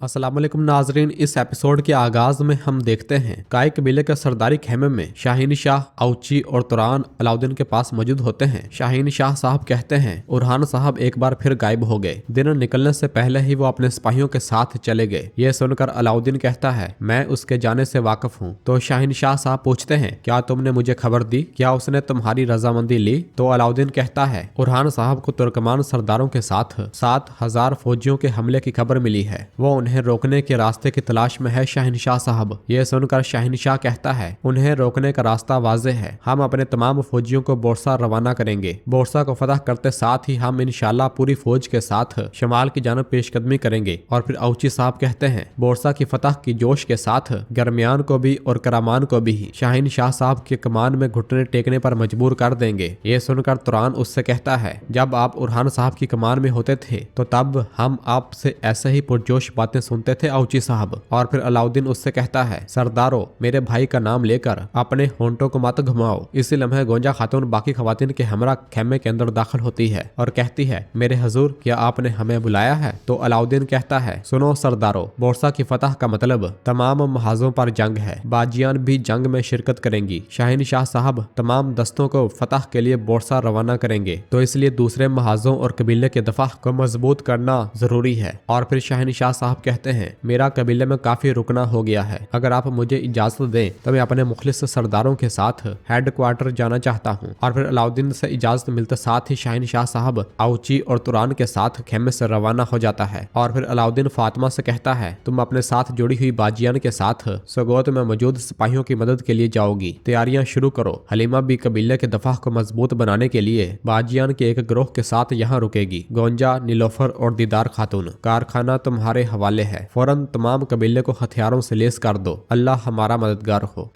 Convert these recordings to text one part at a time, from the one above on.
अस्सलाम वालेकुम नाजरीन। इस एपिसोड के आगाज में हम देखते हैं काय कबीले के सरदारी खेमे में शाहीन शाह, औची और तुरान अलाउद्दीन के पास मौजूद होते हैं। शाहीन शाह साहब कहते हैं उरहान साहब एक बार फिर गायब हो गए। दिन निकलने से पहले ही वो अपने सिपाहियों के साथ चले गए। ये सुनकर अलाउद्दीन कहता है मैं उसके जाने से वाकिफ हूँ। तो शाहीन शाह साहब पूछते हैं क्या तुमने मुझे खबर दी, क्या उसने तुम्हारी रजामंदी ली? तो अलाउद्दीन कहता है उरहान साहब को तुर्कमान सरदारों के साथ 7,000 फौजियों के हमले की खबर मिली है। वो उन्हें रोकने के रास्ते की तलाश में है शहनशाह साहब। ये सुनकर शहनशाह कहता है उन्हें रोकने का रास्ता वाज़ेह है। हम अपने तमाम फौजियों को बोरसा रवाना करेंगे। बोरसा को फतह करते साथ ही हम इंशाल्लाह पूरी फौज के साथ शमाल की जानब पेशकदमी करेंगे। और फिर औची साहब कहते हैं बोरसा की फतह की जोश के साथ गरमियान को भी और करामान को भी शाहीन शाह साहब के कमान में घुटने टेकने पर मजबूर कर देंगे। ये सुनकर तुरान उससे कहता है जब आप उरहान साहब की कमान में होते थे तो तब हम आपसे ऐसे ही पुरजोश बातें सुनते थे औची साहब। और फिर अलाउद्दीन उससे कहता है सरदारों, मेरे भाई का नाम लेकर अपने होंठों को मत घुमाओ। इसी लम्हे गोंजा खातून बाकी खवातीन के हमरा खेमे के अंदर दाखिल होती है और कहती है मेरे हजूर, क्या आपने हमें बुलाया है? तो अलाउद्दीन कहता है सुनो सरदारों, बोरसा की फतह का मतलब तमाम महाजों पर जंग है। बाजियान भी जंग में शिरकत करेंगी। शाहीन शाह साहब तमाम दस्तों को फतह के लिए बोरसा रवाना करेंगे, तो इसलिए दूसरे महाजों और कबीले के दफा को मजबूत करना जरूरी है। और फिर शाहीन शाह साहब कहते हैं मेरा कबीले में काफी रुकना हो गया है। अगर आप मुझे इजाजत दें तो मैं अपने मुखलिस सरदारों के साथ हेड क्वार्टर जाना चाहता हूँ। और फिर अलाउद्दीन से इजाजत मिलते साथ ही शाहीन शाह साहब औची और तुरान के साथ खेमे से रवाना हो जाता है। और फिर अलाउद्दीन फातिमा से कहता है तुम अपने साथ जुड़ी हुई बाजियान के साथ सगोत में मौजूद सिपाहियों की मदद के लिए जाओगी। तैयारियां शुरू करो। हलीमा भी कबीले के दफा को मजबूत बनाने के लिए बाजियान के एक ग्रोह के साथ यहाँ रुकेगी। गोंजा, नीलोफर और दीदार खातून, कारखाना तुम्हारे हवाले है। फौरन तमाम कबीले को हथियारों से लेस कर दो। अल्लाह हमारा मददगार हो।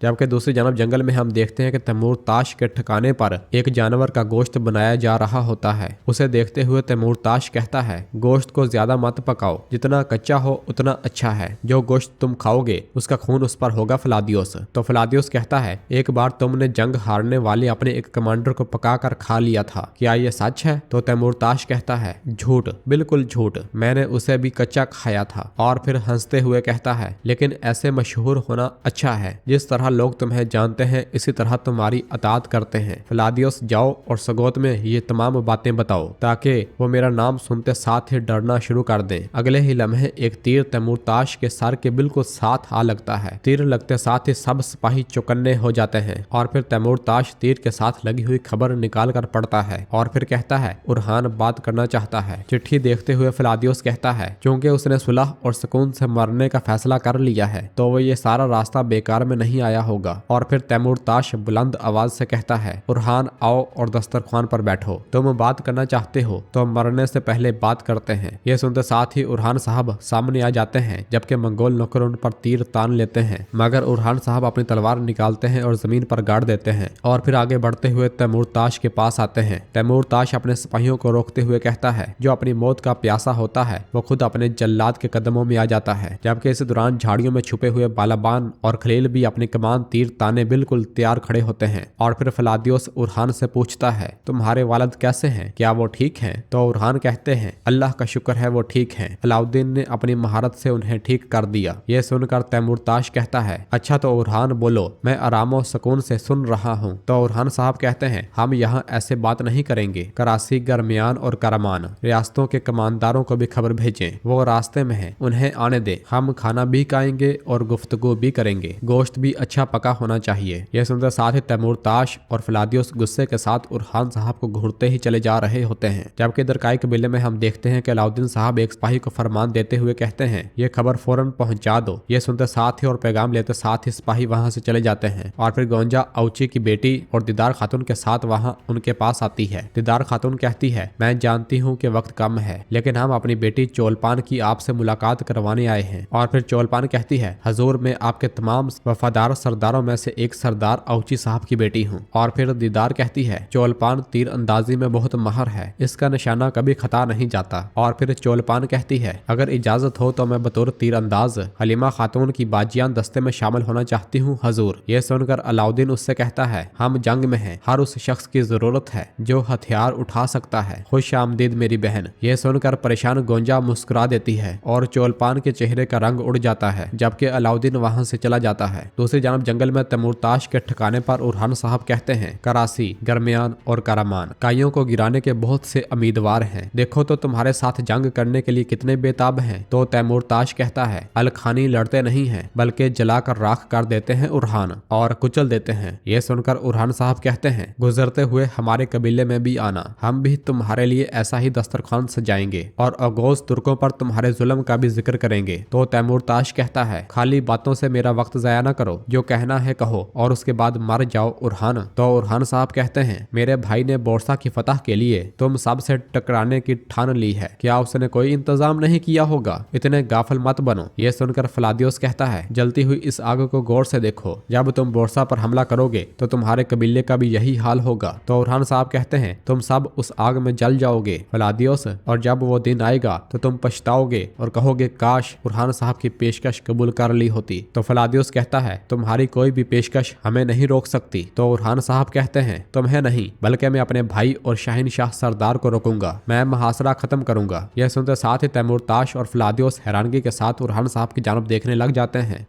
जबकि दूसरी जानब जंगल में हम देखते हैं कि तैमूर ताश के ठिकाने पर एक जानवर का गोश्त बनाया जा रहा होता है। उसे देखते हुए तैमूर ताश कहता है गोश्त को ज्यादा मत पकाओ, जितना कच्चा हो उतना अच्छा है। जो गोश्त तुम खाओगे उसका खून उस पर होगा फलादियोस। तो फलादियोस कहता है एक बार तुमने जंग हारने वाले अपने एक कमांडर को पका कर खा लिया था, क्या ये सच है? तो तैमूर ताश कहता है झूठ, बिल्कुल झूठ, मैंने उसे भी कच्चा खाया था। और फिर हंसते हुए कहता है लेकिन ऐसे मशहूर होना अच्छा है। जिस तरह लोग तुम्हें जानते हैं इसी तरह तुम्हारी अतात करते हैं। फलादियोस जाओ और सगोत में ये तमाम बातें बताओ ताकि वो मेरा नाम सुनते साथ ही डरना शुरू कर दें। अगले ही लम्हे एक तीर तैमूर ताश के सर के बिल्कुल साथ आ लगता है। तीर लगते साथ ही सब सिपाही चौकन्ने हो जाते हैं। और फिर तैमूर ताश तीर के साथ लगी हुई खबर निकाल कर पढ़ता है और फिर कहता है उरहान बात करना चाहता है। चिट्ठी देखते हुए फलादियोस कहता है क्योंकि उसने सुलह और सुकून से मरने का फैसला कर लिया है तो वो ये सारा रास्ता बेकार में नहीं आया होगा। और फिर तैमूर ताश बुलंद आवाज से कहता है उरहान आओ और दस्तरखान पर बैठो। तुम बात करना चाहते हो तो मरने से पहले बात करते हैं। ये सुनते साथ ही उरहान साहब सामने आ जाते हैं जबकि मंगोल नौकर उन पर तीर तान लेते हैं, मगर उरहान साहब अपनी तलवार निकालते हैं और जमीन पर गाड़ देते हैं। और फिर आगे बढ़ते हुए तैमूर ताश के पास आते हैं। तैमूर ताश अपने सिपाहियों को रोकते हुए कहता है जो अपनी मौत का प्यासा होता है वो खुद अपने जल्लाद के कदमों में आ जाता है। जबकि इस दौरान झाड़ियों में छुपे हुए बालाबान और खलील भी अपनी कमान तीर ताने बिल्कुल तैयार खड़े होते हैं। और फिर फलादियोस उरहान से पूछता है तुम्हारे वालिद कैसे हैं, क्या वो ठीक हैं? तो उरहान कहते हैं अल्लाह का शुक्र है वो ठीक हैं। अलाउद्दीन ने अपनी महारत से उन्हें ठीक कर दिया। ये सुनकर तैमूर ताश कहता है अच्छा तो उरहान बोलो, मैं आराम और सुकून से सुन रहा हूँ। तो उरहान साहब कहते हैं हम यहाँ ऐसे बात नहीं करेंगे। करासी, गरमियान और करामान रियासतों के कमानदारों को भी खबर भेजें, वो रास्ते में है, उन्हें आने दे। हम खाना भी खाएंगे और गुफ्तगू भी करेंगे। गोश्त भी अच्छा पका होना चाहिए। यह सुनकर साथ ही तैमूर ताश और फलादियोस गुस्से के साथ उरहान साहब को घूरते ही चले जा रहे होते हैं। जबकि इधर काय कबीले में हम देखते हैं कि अलाउद्दीन साहब एक सिपाही को फरमान देते हुए कहते हैं ये खबर फौरन पहुंचा दो। ये सुनते साथ ही और पैगाम लेते साथ ही सिपाही वहां से चले जाते हैं। और फिर गोंजा औची की बेटी और दीदार खातून के साथ वहां उनके पास आती है। दीदार खातून कहती है मैं जानती हूँ कि वक्त कम है लेकिन हम अपनी बेटी चोलपान की आपसे मुलाकात करवाने आए हैं। और फिर चोलपान कहती है हजूर, मैं आपके तमाम वफादार सरदारों में से एक सरदार औची साहब की बेटी हूँ। और फिर दीदार कहती है, चोलपान तीर अंदाजी में बहुत माहिर है, इसका निशाना कभी खता नहीं जाता। और फिर चोलपान कहती है, अगर इजाजत हो तो मैं बतौर तीर अंदाज हलीमा खातून की बाजियान दस्ते में शामिल होना चाहती हूँ हजूर। ये सुनकर अलाउद्दीन उससे कहता है, हम जंग में हैं, हर उस शख्स की जरूरत है जो हथियार उठा सकता है। खुश आमदीद मेरी बहन। ये सुनकर परेशान गोंजा मुस्कुरा देती है और चोलपान के चेहरे का रंग उड़ जाता है, जबकि अलाउद्दीन वहां से चला जाता है। दूसरी जानब जंगल में तैमूरताश के ठिकाने पर उरहान साहब कहते हैं, करासी, गरमियान और करामान काइयों को गिराने के बहुत से उम्मीदवार हैं, देखो तो तुम्हारे साथ जंग करने के लिए कितने बेताब हैं। तो तैमूरताश कहता है, अलखानी लड़ते नहीं हैं बल्कि जलाकर राख कर देते हैं उरहान और कुचल देते हैं। ये सुनकर उरहान साहब कहते हैं, गुजरते हुए हमारे कबीले में भी आना, हम भी तुम्हारे लिए ऐसा ही दस्तरखान सजाएंगे और अगोज तुर्कों पर तुम्हारे जुल्म का भी जिक्र करेंगे। तो तैमूरताश कहता है, खाली बातों से मेरा वक्त जाया ना करो, जो कहना है कहो और उसके बाद मर जाओ उरहान। तो उरहान साहब कहते हैं, मेरे भाई ने बोरसा की फतह के लिए तुम सबसे टकराने की ठान ली है, क्या उसने कोई इंतजाम नहीं किया होगा? इतने गाफिल मत बनो। ये सुनकर फलादियोस कहता है, जलती हुई इस आग को गौर से देखो, जब तुम बोरसा पर हमला करोगे तो तुम्हारे कबीले का भी यही हाल होगा। तो उरहान साहब कहते हैं, तुम सब उस आग में जल जाओगे फलादियोस, और जब वो दिन आएगा तो तुम पछताओगे और कहोगे काश उरहान साहब की पेशकश कबूल कर ली होती। तो फलादियोस कहता है, तुम्हारी कोई भी पेशकश हमें नहीं रोक सकती। तो उरहान साहब कहते हैं, तुम्हें नहीं बल्कि मैं अपने भाई और शाहिनशाह सरदार को रोकूंगा, मैं मुहासरा खत्म करूंगा। यह सुनते साथ ही तैमूरताश और फलादियोस हैरानगी के साथ उरहान साहब की जानब देखने लग जाते हैं।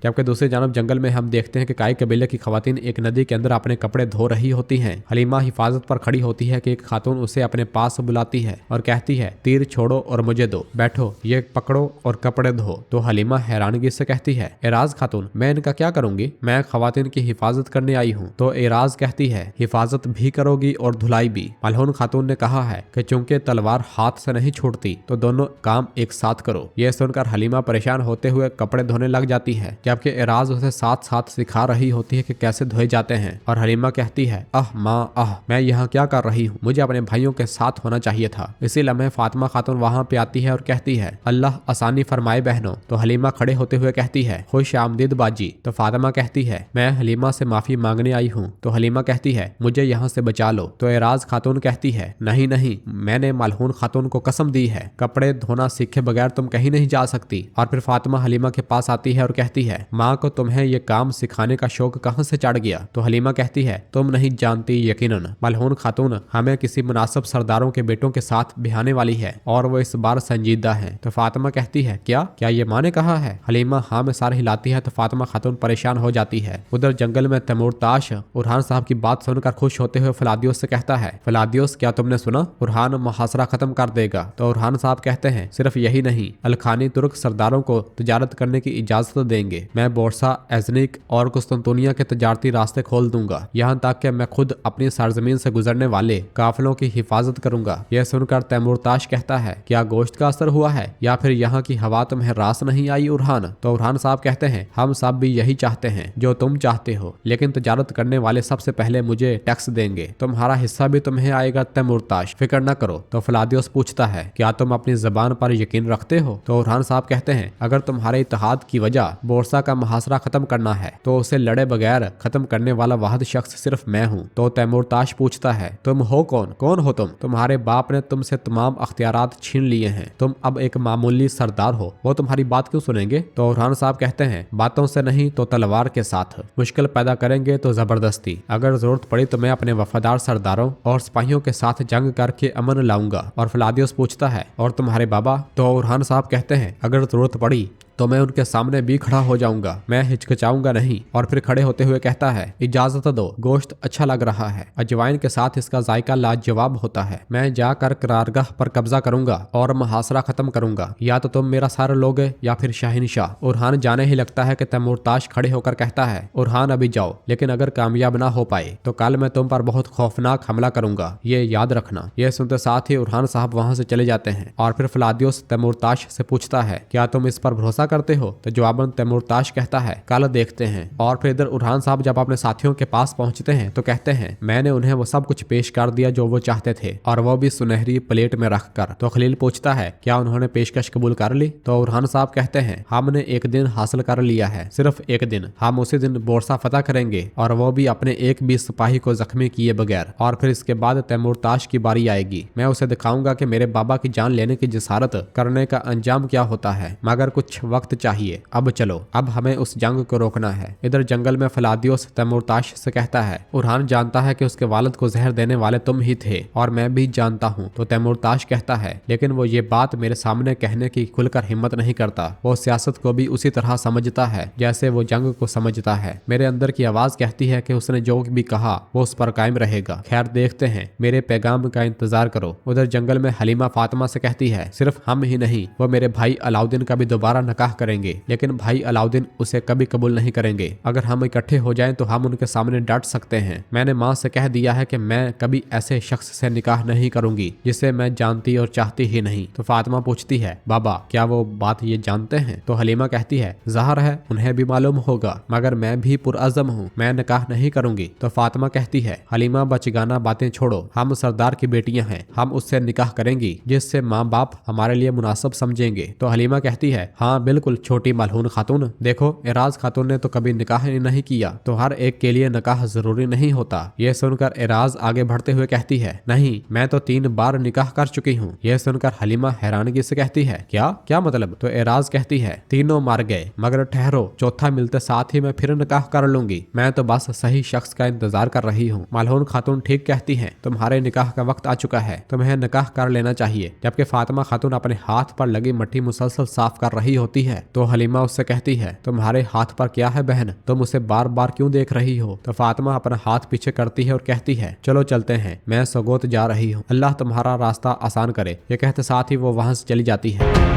जबकि दूसरी जानब जंगल में हम देखते हैं कि काई कबीले की खवातीन एक नदी के अंदर अपने कपड़े धो रही होती हैं। हलीमा हिफाजत पर खड़ी होती है कि एक खातून उसे अपने पास बुलाती है और कहती है, तीर छोड़ो और मुझे दो, बैठो, ये पकड़ो और कपड़े धो। तो हलीमा हैरानगी से कहती है, एराज खातून, मैं इनका क्या करूंगी, मैं खवातीन की हिफाजत करने आई हूँ। तो एराज कहती है, हिफाजत भी करोगी और धुलाई भी। मलहून खातून ने कहा है कि चूंकि तलवार हाथ से नहीं छूटती तो दोनों काम एक साथ करो। यह सुनकर हलीमा परेशान होते हुए कपड़े धोने लग जाती है, जबकि एराज उसे साथ साथ सिखा रही होती है कि कैसे धोए जाते हैं। और हलीमा कहती है, आह माँ आह, मैं यहाँ क्या कर रही हूँ, मुझे अपने भाइयों के साथ होना चाहिए था। इसी लम्हे फातिमा खातून वहाँ पे आती है और कहती है, अल्लाह आसानी फरमाए बहनों। तो हलीमा खड़े होते हुए कहती है, खुश आमदीद बाजी। तो फातिमा कहती है, मैं हलीमा से माफी मांगने आई हूँ। तो हलीमा कहती है, मुझे यहाँ से बचा लो। तो एराज खातून कहती है, नहीं नहीं, मैंने मलहून खातून को कसम दी है, कपड़े धोना सीखे बगैर तुम कहीं नहीं जा सकती। और फिर फातिमा हलीमा के पास आती है और कहती है, माँ को तुम्हें ये काम सिखाने का शौक कहाँ से चढ़ गया? तो हलीमा कहती है, तुम नहीं जानती यकीनन मलहून खातून हमें किसी मुनासिब सरदारों के बेटों के साथ बिहाने वाली है और वो इस बार संजीदा है। तो फातिमा कहती है, क्या ये माँ ने कहा है? हलीमा हाँ में सार हिलाती है। तो फातिमा खातून परेशान हो जाती है। उधर जंगल में तैमूरताश उरहान साहब की बात सुनकर खुश होते हुए फलादियोस से कहता है, फलादियोस क्या तुमने सुना, उरहान मुहासरा खत्म कर देगा। तो उरहान साहब कहते हैं, सिर्फ यही नहीं, अलखानी तुर्क सरदारों को तिजारत करने की इजाजत देंगे, मैं बोरसा, एजनिक और कुस्तुनतुनिया के तजारती रास्ते खोल दूंगा, यहाँ तक कि मैं खुद अपनी सरजमीन से गुजरने वाले काफिलों की हिफाजत करूंगा। यह सुनकर तैमूरताश कहता है, क्या गोश्त का असर हुआ है या फिर यहाँ की हवा तुम्हें रास नहीं आई उरहान? तो उरहान साहब कहते हैं, हम सब भी यही चाहते हैं जो तुम चाहते हो, लेकिन तजारत करने वाले सबसे पहले मुझे टैक्स देंगे, तुम्हारा हिस्सा भी तुम्हें आएगा तैमूरताश, फिक्र न करो। तो फलादियोस पूछता है, क्या तुम अपनी जबान पर यकीन रखते हो? तो उरहान साहब कहते हैं, अगर तुम्हारे इत्तेहाद की वजह बोरसा का मुहासरा खत्म करना है तो उसे लड़े बगैर खत्म करने वाला वाहिद शख्स सिर्फ मैं हूँ। तो तैमूरताश पूछता है, तुम हो कौन? कौन हो तुम? तुम्हारे बाप ने तुमसे तमाम अख्तियारात छीन लिए हैं, तुम अब एक मामूली सरदार हो, वो तुम्हारी बात क्यों सुनेंगे? तो उरहान साहब कहते हैं, बातों से नहीं तो तलवार के साथ, मुश्किल पैदा करेंगे तो जबरदस्ती, अगर जरूरत पड़ी तो मैं अपने वफादार सरदारों और सिपाहियों के साथ जंग करके अमन लाऊंगा। और फलादियोस पूछता है, और तुम्हारे बाबा? तो उरहान साहब कहते हैं, अगर जरूरत पड़ी तो मैं उनके सामने भी खड़ा हो जाऊंगा, मैं हिचकिचाऊंगा नहीं। और फिर खड़े होते हुए कहता है, इजाजत दो, गोश्त अच्छा लग रहा है, अजवाइन के साथ इसका जायका लाजवाब होता है, मैं जाकर करारगाह पर कब्जा करूंगा और मुहासरा खत्म करूंगा, या तो तुम मेरा सार लोगे या फिर शाहिनशाह। उरहान जाने ही लगता है कि तैमूरताश खड़े होकर कहता है, उरहान अभी जाओ, लेकिन अगर कामयाब ना हो पाए तो कल मैं तुम पर बहुत खौफनाक हमला करूंगा, ये याद रखना। यह सुनते साथ ही उरहान साहब वहां से चले जाते हैं। और फिर फलादियोस तैमूरताश से पूछता है, क्या तुम इस पर भरोसा करते हो? तो जवाबन तैमूरताश कहता है कल देखते हैं। और फिर इधर उरहान साहब जब अपने साथियों के पास पहुंचते हैं तो कहते हैं मैंने उन्हें वो सब कुछ पेश कर दिया जो वो चाहते थे, और वो भी सुनहरी प्लेट में रखकर। तो खलील पूछता है क्या उन्होंने पेशकश कबूल कर ली? तो उरहान साहब कहते हैं हमने एक दिन हासिल कर लिया है, सिर्फ एक दिन। हम उसी दिन बोरसा फतह करेंगे, और वो भी अपने एक भी सिपाही को जख्मी किए बगैर। और फिर इसके बाद तैमूरताश की बारी आएगी। मैं उसे दिखाऊंगा कि मेरे बाबा की जान लेने की जिसारत करने का अंजाम क्या होता है, मगर कुछ वक्त चाहिए। अब चलो, अब हमें उस जंग को रोकना है। इधर जंगल में फलादियोस तैमूरताश से कहता है उरहान जानता है कि उसके वालिद को जहर देने वाले तुम ही थे, और मैं भी जानता हूँ। तो तैमूरताश कहता है लेकिन वो ये बात मेरे सामने कहने की खुलकर हिम्मत नहीं करता। वो सियासत को भी उसी तरह समझता है जैसे वो जंग को समझता है। मेरे अंदर की आवाज कहती है कि उसने जो भी कहा वो उस पर कायम रहेगा। खैर देखते हैं, मेरे पैगाम का इंतजार करो। उधर जंगल में हलीमा फातिमा से कहती है सिर्फ हम ही नहीं, वो मेरे भाई अलाउद्दीन का भी दोबारा निकाह करेंगे, लेकिन भाई अलाउद्दीन उसे कभी कबूल नहीं करेंगे। अगर हम इकट्ठे हो जाएं तो हम उनके सामने डट सकते हैं। मैंने माँ से कह दिया है कि मैं कभी ऐसे शख्स से निकाह नहीं करूंगी जिसे मैं जानती और चाहती ही नहीं। तो फातिमा पूछती है बाबा क्या वो बात ये जानते हैं? तो हलीमा कहती है ज़ाहिर है उन्हें भी मालूम होगा, मगर मैं भी पुरअज़म हूँ, मैं निकाह नहीं करूंगी। तो फातिमा कहती है हलीमा बचगाना बातें छोड़ो, हम सरदार की बेटियां हैं, हम उससे निकाह करेंगी जिससे माँ बाप हमारे लिए मुनासिब समझेंगे। तो हलीमा कहती है हाँ बिल्कुल छोटी मलहून खातून, देखो एराज खातून ने तो कभी निकाह ही नहीं किया, तो हर एक के लिए निकाह जरूरी नहीं होता। यह सुनकर एराज आगे बढ़ते हुए कहती है नहीं, मैं तो 3 बार निकाह कर चुकी हूँ। यह सुनकर हलीमा हैरानगी से कहती है क्या क्या मतलब? तो एराज कहती है 3 मर गए, मगर ठहरो, चौथा मिलते साथ ही मैं फिर निकाह कर लूंगी। मैं तो बस सही शख्स का इंतजार कर रही हूँ। मलहून खातून ठीक कहती है, तुम्हारे निकाह का वक्त आ चुका है, तुम्हें निकाह कर लेना चाहिए। जबकि फातिमा खातून अपने हाथ पर लगी मट्टी मुसलसल साफ कर रही होती है तो हलीमा उससे कहती है तुम्हारे हाथ पर क्या है बहन, तुम उसे बार बार क्यों देख रही हो? तो फातिमा अपना हाथ पीछे करती है और कहती है चलो चलते हैं, मैं सगोत जा रही हूँ, अल्लाह तुम्हारा रास्ता आसान करे। ये कहते साथ ही वो वहां से चली जाती है।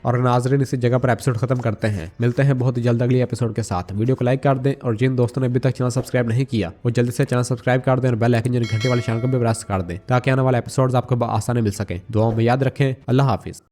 और नाजरीन इसी जगह पर एपिसोड खत्म करते हैं। मिलते हैं बहुत जल्द अगली एपिसोड के साथ। वीडियो को लाइक कर दें, और जिन दोस्तों ने अभी तक चैनल सब्सक्राइब नहीं किया वो जल्दी से चैनल सब्सक्राइब कर दें और बेल आइकन घंटे वाले चैनल को भी प्रेस कर दें ताकि आने वाले एपिसोड्स आपको आसानी मिल सके। दुआओं में याद रखें। अल्लाह हाफिज।